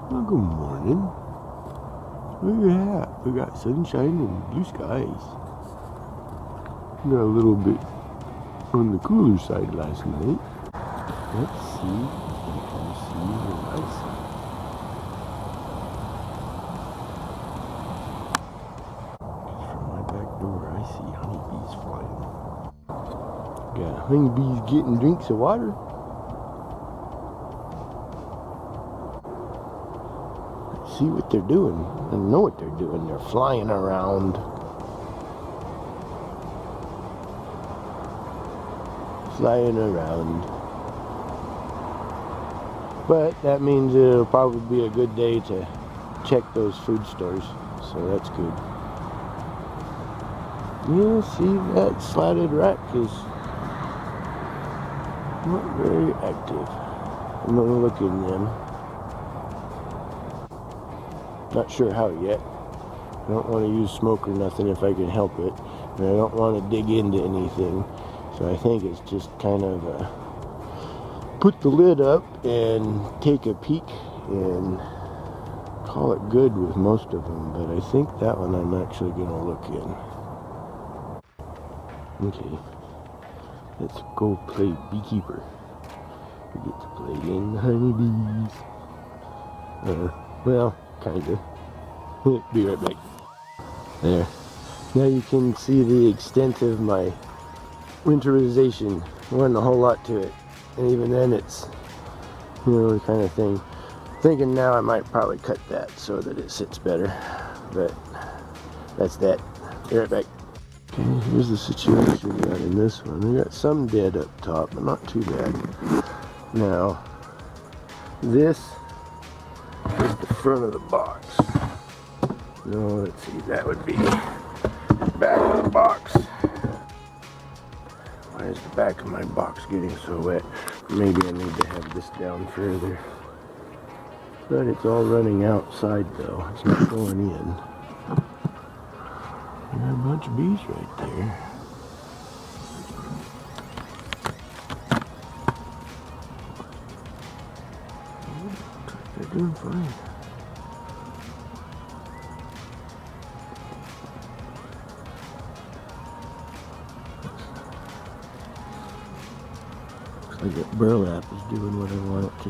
Well, good morning. Look at that. We got sunshine and blue skies. Got a little bit on the cooler side last night. Let's see if I can see what I see. From my back door, I see honeybees flying. Got honeybees getting drinks of water. Let's see what they're doing. I know what they're doing. They're flying around. Flying around. But that means it'll probably be a good day to check those food stores. So that's good. Yeah, see, that slatted rack is not very active. I'm gonna look in them. Not sure how yet. I don't want to use smoke or nothing if I can help it. And I don't want to dig into anything. So I think it's just kind of put the lid up and take a peek and call it good with most of them. But I think that one I'm actually going to look in. Okay. Let's go play beekeeper. We get to play in the honeybees. Well, kinda. Be right back. There. Now you can see the extent of my winterization. There wasn't a whole lot to it. And even then it's, the kind of thing. Thinking now I might probably cut that so that it sits better. But that's that. Be right back. Okay, here's the situation we got in this one. We got some dead up top, but not too bad. Now, this is the front of the box. No, let's see, that would be back of the box. Why is the back of my box getting so wet? Maybe I need to have this down further. But it's all running outside though. It's not going in. I got a bunch of bees right there. They're doing fine. Looks like that burlap is doing what I want it to.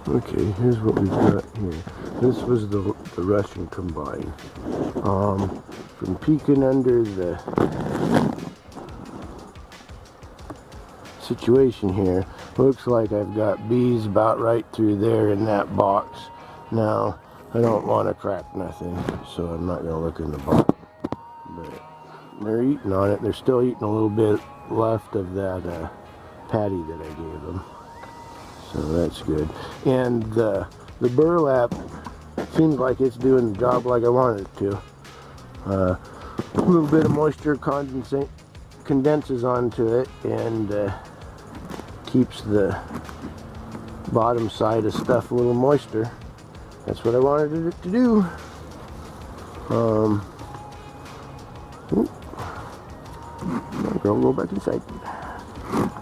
Okay, here's what we've got here. This was the Russian combine. From peeking under the situation here, looks like I've got bees about right through there in that box. Now, I don't want to crack nothing, so I'm not going to look in the box. But they're eating on it. They're still eating a little bit left of that patty that I gave them. So that's good. And the burlap seems like it's doing the job like I wanted it to. A little bit of moisture condenses onto it and keeps the bottom side of stuff a little moister. That's what I wanted it to do. Girl, go back inside.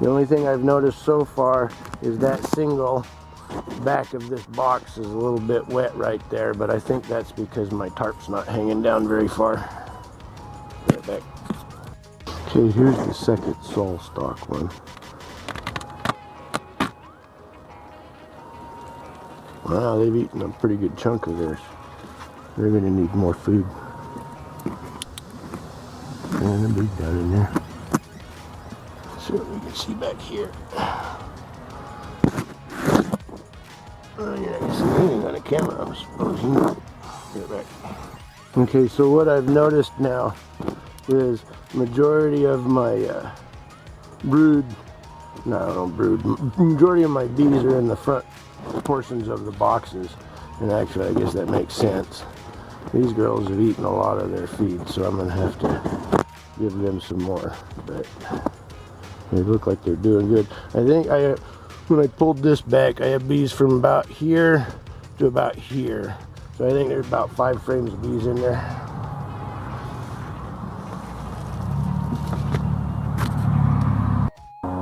The only thing I've noticed so far is that single back of this box is a little bit wet right there, but I think that's because my tarp's not hanging down very far. Right back. Okay, here's the second Sol stock one. Wow, they've eaten a pretty good chunk of theirs. They're going to need more food. And a big down in there. See what we can see back here. Oh, yeah, I can see anything on the camera, I'm supposing. Get back. Okay, so what I've noticed now is majority of my majority of my bees are in the front portions of the boxes. And actually, I guess that makes sense. These girls have eaten a lot of their feed, so I'm going to have to give them some more. But they look like they're doing good. I think when I pulled this back, I have bees from about here to about here. So I think there's about 5 frames of bees in there.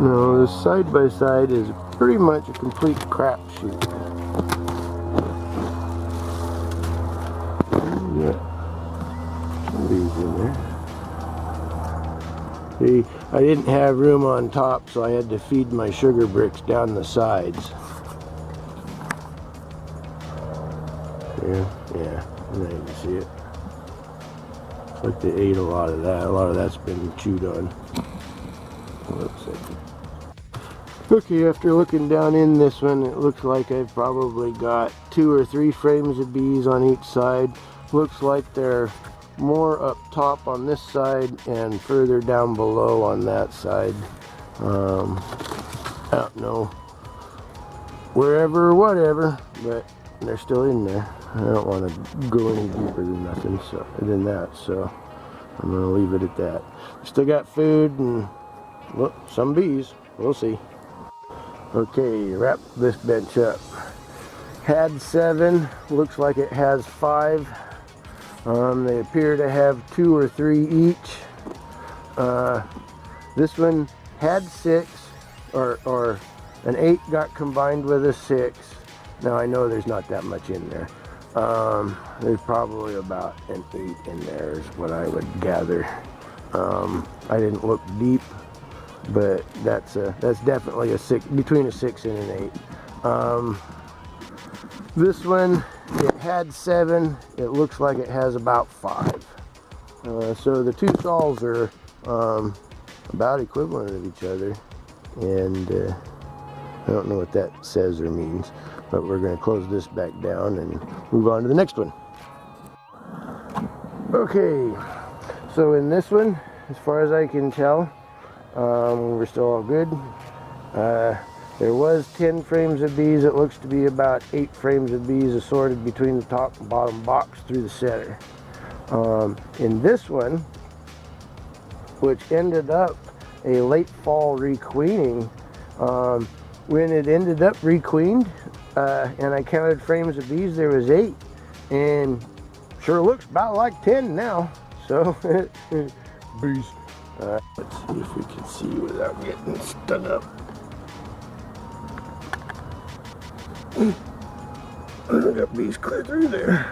No, this side by side is pretty much a complete crapshoot. Yeah, some bees in there. See, I didn't have room on top, so I had to feed my sugar bricks down the sides. Yeah, now you can see it. It's like they ate a lot of that. A lot of that's been chewed on. Okay, after looking down in this one, it looks like I've probably got 2 or 3 frames of bees on each side. Looks like they're more up top on this side and further down below on that side. I don't know wherever or whatever, but they're still in there. I don't want to go any deeper than nothing than that, so I'm gonna leave it at that. Still got food and well, some bees. We'll see. Okay, wrap this bench up. Had 7, looks like it has 5. They appear to have 2 or 3 each. This one had 6, or an 8 got combined with a 6. Now I know there's not that much in there. There's probably about an 8 in there is what I would gather. I didn't look deep, but that's definitely a 6, between a 6 and an 8. This one, it had 7. It looks like it has about 5. So the 2 stalls are about equivalent of each other, and I don't know what that says or means, but we're going to close this back down and move on to the next one. Okay, so in this one, as far as I can tell, we're still all good. There was 10 frames of bees. It looks to be about 8 frames of bees assorted between the top and bottom box through the center. In this one, which ended up a late fall requeening, when it ended up requeened, and I counted frames of bees, there was 8, and sure looks about like 10 now. So bees. Let's see if we can see without getting stung up. I got bees clear through there.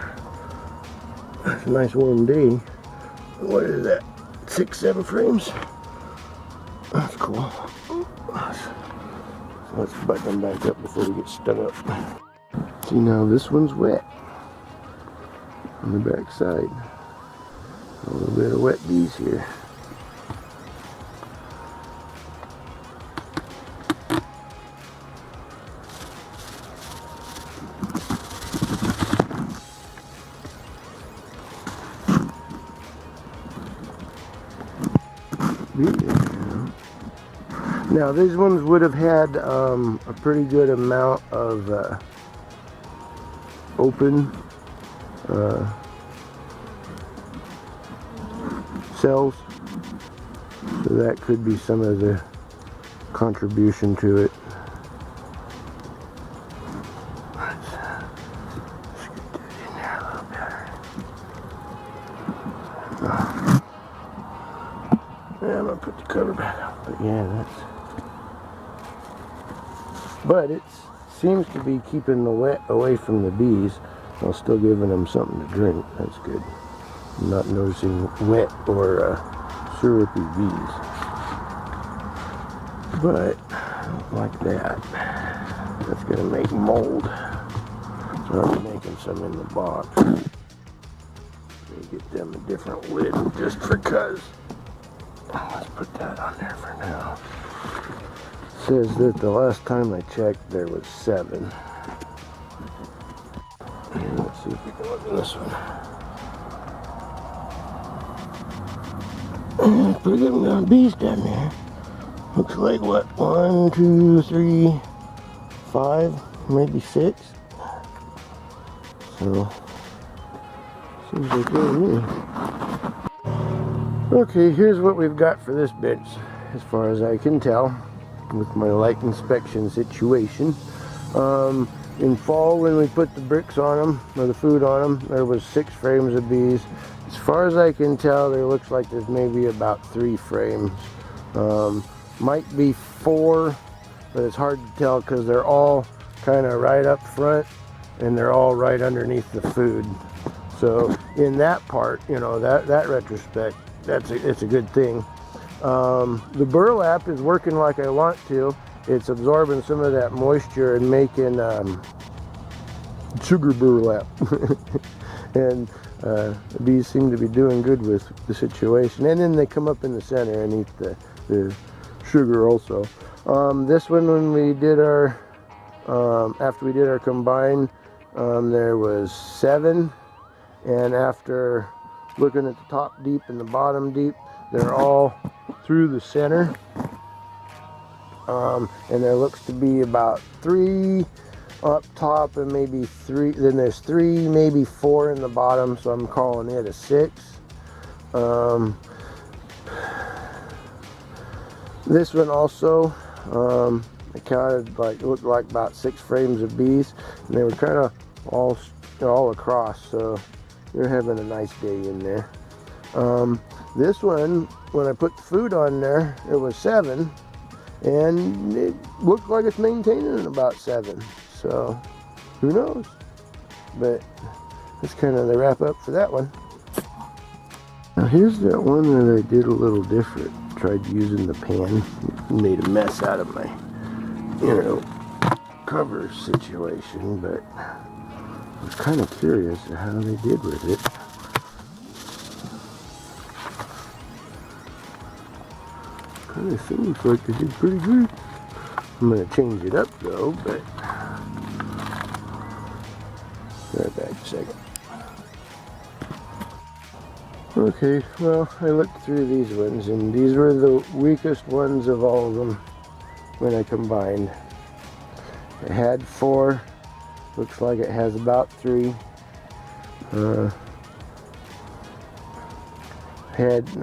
It's a nice warm day. What is that? 6, 7 frames? That's cool. Let's button them back up before we get stung up. See, now this one's wet on the back side. A little bit of wet bees here. Now these ones would have had a pretty good amount of open cells, so that could be some of the contribution to it. Let's scoot that in there a little better. Yeah, I'm gonna put the cover back up, but yeah, but it seems to be keeping the wet away from the bees while still giving them something to drink. That's good. I'm not noticing wet or syrupy bees. But I don't like that. That's going to make mold. So I'm making some in the box. Get them a different lid just for cuz. Let's put that on there for now. Says that the last time I checked there was 7. And let's see if we can look at this one. Pretty good amount of bees down there. Looks like what? 1, 2, 3, 5, maybe 6. So seems like good to me. Okay, here's what we've got for this bench, as far as I can tell, with my light inspection situation. In fall, when we put the bricks on them, or the food on them, there was 6 frames of bees. As far as I can tell, there looks like there's maybe about 3 frames. might be 4, but it's hard to tell because they're all kind of right up front and they're all right underneath the food. So in that part, you know, that retrospect, it's a good thing. The burlap is working like I want to. It's absorbing some of that moisture and making sugar burlap. And the bees seem to be doing good with the situation. And then they come up in the center and eat the sugar also. This one, when we did our, after we did our combine, there was 7. And after looking at the top deep and the bottom deep, they're all through the center. And there looks to be about 3 up top and maybe 3, then there's 3, maybe 4 in the bottom, so I'm calling it a 6. This one also, I counted, like, it looked like about 6 frames of bees, and they were kind of all across, so they're having a nice day in there. This one, when I put the food on there, it was 7, and it looked like it's maintaining about 7. So, who knows? But that's kind of the wrap up for that one. Now here's that one that I did a little different. Tried using the pan, made a mess out of my, you know, cover situation, but I was kind of curious at how they did with it. Kind of seems like they did pretty good. I'm going to change it up though, but right back a second. Okay, well, I looked through these ones, and these were the weakest ones of all of them when I combined. It had 4. Looks like it has about 3. I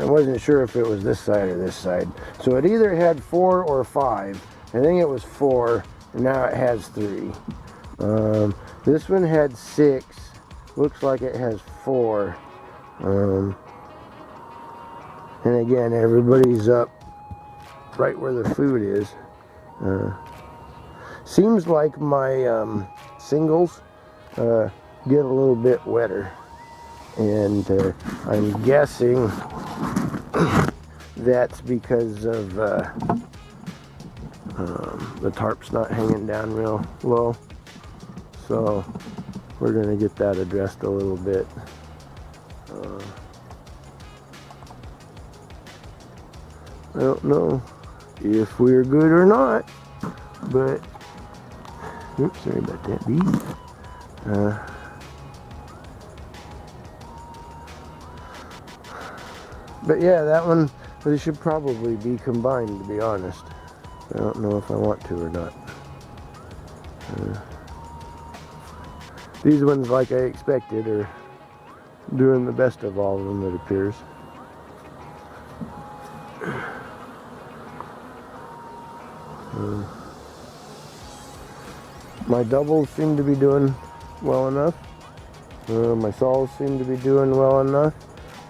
wasn't sure if it was this side or this side. So it either had 4 or 5. I think it was 4, and now it has 3. This one had 6. Looks like it has 4. And again, everybody's up right where the food is. Seems like my singles get a little bit wetter, and I'm guessing that's because of the tarp's not hanging down real low. So we're going to get that addressed a little bit. I don't know if we're good or not, but oops, sorry about that, bee. But yeah, that one, they should probably be combined, to be honest. I don't know if I want to or not. These ones, like I expected, are doing the best of all of them, it appears. My doubles seem to be doing well enough. My sols seem to be doing well enough.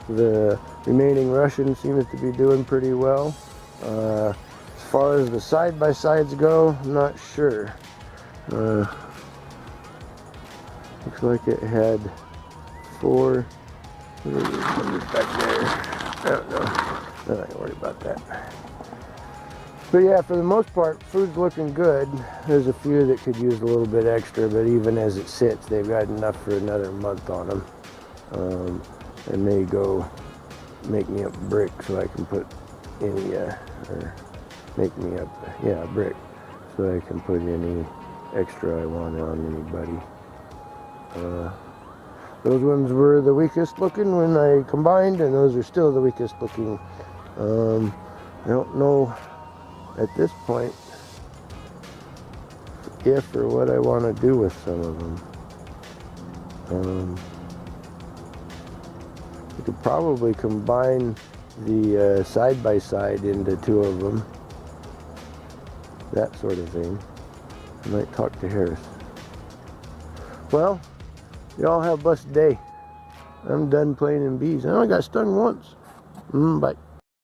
The remaining Russian seems to be doing pretty well. As far as the side-by-sides go, I'm not sure. Looks like it had 4. What are these numbers back there? I don't know. I'm not gonna worry about that. But yeah, for the most part, food's looking good. There's a few that could use a little bit extra, but even as it sits, they've got enough for another month on them. I may go make me up a brick so I can put any, or make me up, a brick, so I can put any extra I want on anybody. Those ones were the weakest looking when I combined, and those are still the weakest looking. I don't know at this point if or what I want to do with some of them. I could probably combine the side-by-side into 2 of them, that sort of thing. I might talk to Harris. Well, y'all have a blessed day. I'm done playing in bees. I only got stung once. Bye.